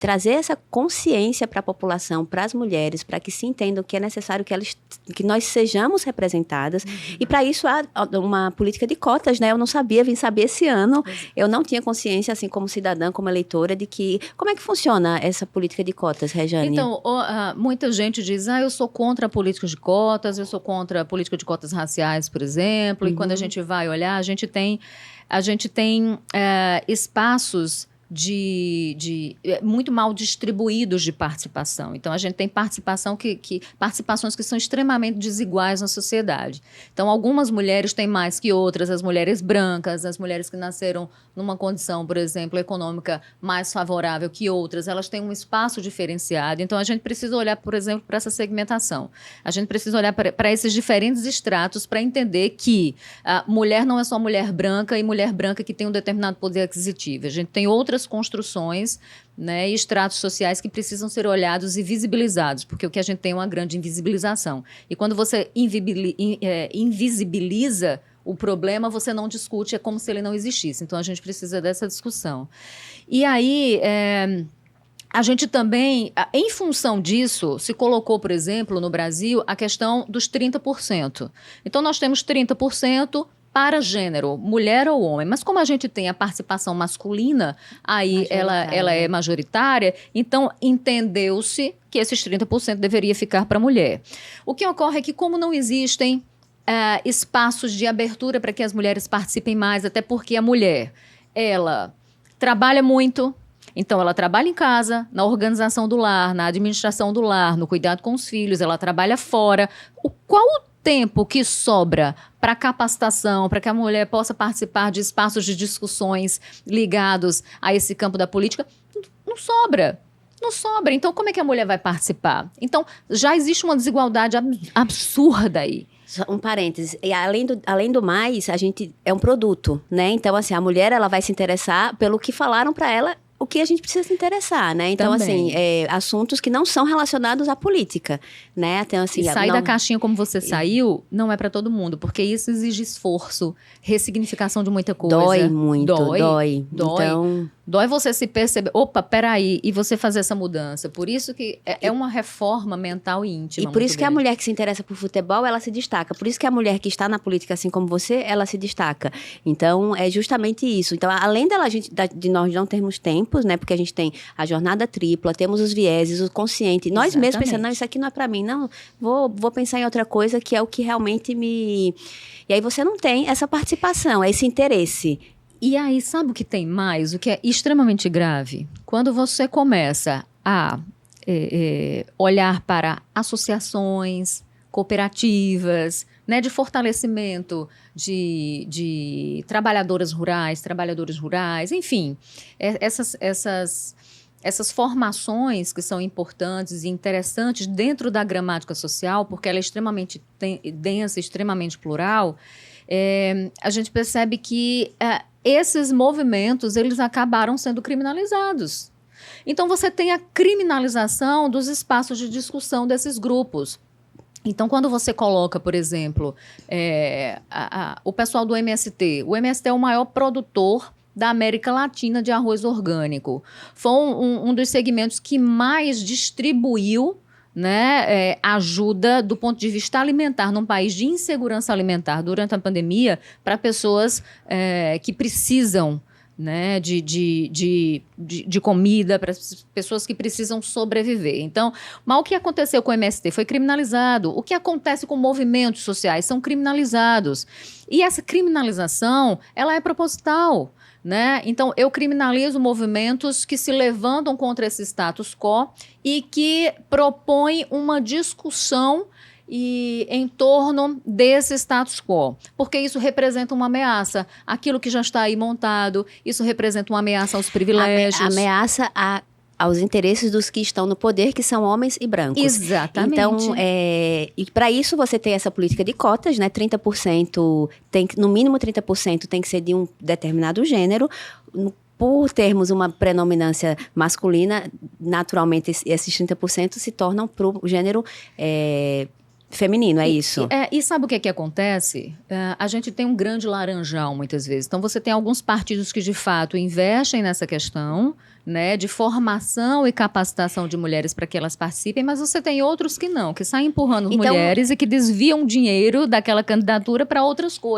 trazer essa consciência para a população, para as mulheres, para que se entendam que é necessário que nós sejamos representadas. E para isso há uma política de cotas, né? Eu não sabia, vim saber esse ano. Eu não tinha consciência, assim, como cidadã, como eleitora, de que... Como é que funciona essa política de cotas, Rejane? Então, muita gente diz, eu sou contra a política de cotas, eu sou contra a política de cotas raciais, por exemplo. E quando a gente vai olhar, a gente tem espaços muito mal distribuídos de participação. Então, a gente tem participações que são extremamente desiguais na sociedade. Então, algumas mulheres têm mais que outras, as mulheres brancas, as mulheres que nasceram numa condição, por exemplo, econômica mais favorável que outras, elas têm um espaço diferenciado. Então, a gente precisa olhar, por exemplo, para essa segmentação. A gente precisa olhar para esses diferentes estratos para entender que a mulher não é só mulher branca e mulher branca que tem um determinado poder aquisitivo. A gente tem outras construções, né, e estratos sociais que precisam ser olhados e visibilizados, porque o que a gente tem é uma grande invisibilização. E quando você invisibiliza o problema, você não discute, é como se ele não existisse. Então, a gente precisa dessa discussão. E aí, a gente também, em função disso, se colocou, por exemplo, no Brasil, a questão dos 30%. Então, nós temos 30% para gênero, mulher ou homem. Mas como a gente tem a participação masculina, aí ela é majoritária, então entendeu-se que esses 30% deveria ficar para a mulher. O que ocorre é que, como não existem espaços de abertura para que as mulheres participem mais, até porque a mulher, ela trabalha muito. Então, ela trabalha em casa, na organização do lar, na administração do lar, no cuidado com os filhos, ela trabalha fora. Qual o tempo que sobra para capacitação, para que a mulher possa participar de espaços de discussões ligados a esse campo da política? Não sobra. Não sobra. Então, como é que a mulher vai participar? Então, já existe uma desigualdade absurda aí. Um parênteses, e além do mais, a gente é um produto, né? Então, assim, a mulher, ela vai se interessar pelo que falaram para ela, o que a gente precisa se interessar, né? Então, também, assim, assuntos que não são relacionados à política, né? Então, assim, e sair da caixinha como você saiu não é para todo mundo, porque isso exige esforço, ressignificação de muita coisa. Dói muito, dói. Então... Dói você se perceber, opa, peraí, e você fazer essa mudança. Por isso que é uma reforma mental e íntima. E por isso que a mulher que se interessa por futebol, ela se destaca. Por isso que a mulher que está na política, assim como você, ela se destaca. Então, é justamente isso. Então, além de nós não termos tempos, né? Porque a gente tem a jornada tripla, temos os vieses, o consciente. Nós mesmos pensando, não, isso aqui não é para mim. Não, vou pensar em outra coisa que é o que realmente me... E aí você não tem essa participação, esse interesse. E aí, sabe o que tem mais? O que é extremamente grave? Quando você começa a olhar para associações, cooperativas, né, de fortalecimento de trabalhadores rurais, enfim, essas formações que são importantes e interessantes dentro da gramática social, porque ela é extremamente densa, extremamente plural, a gente percebe que esses movimentos, eles acabaram sendo criminalizados. Então, você tem a criminalização dos espaços de discussão desses grupos. Então, quando você coloca, por exemplo, o pessoal do MST, o MST é o maior produtor da América Latina de arroz orgânico. Foi um dos segmentos que mais distribuiu, né, ajuda do ponto de vista alimentar num país de insegurança alimentar durante a pandemia para pessoas que precisam, né, de comida, para pessoas que precisam sobreviver. Então, mas o que aconteceu com o MST foi criminalizado. O que acontece com movimentos sociais são criminalizados. E essa criminalização, ela é proposital, né? Então, eu criminalizo movimentos que se levantam contra esse status quo e que propõem uma discussão em torno desse status quo, porque isso representa uma ameaça. Aquilo que já está aí montado, isso representa uma ameaça aos privilégios. Ameaça aos interesses dos que estão no poder, que são homens e brancos. Exatamente. Então, e para isso você tem essa política de cotas, né? 30%, no mínimo 30% tem que ser de um determinado gênero. Por termos uma predominância masculina, naturalmente esses 30% se tornam para o gênero feminino, é isso. E sabe o que acontece? A gente tem um grande laranjal muitas vezes. Então, você tem alguns partidos que, de fato, investem nessa questão, né, de formação e capacitação de mulheres para que elas participem, mas você tem outros que não, que saem empurrando mulheres e que desviam dinheiro daquela candidatura para outras coisas.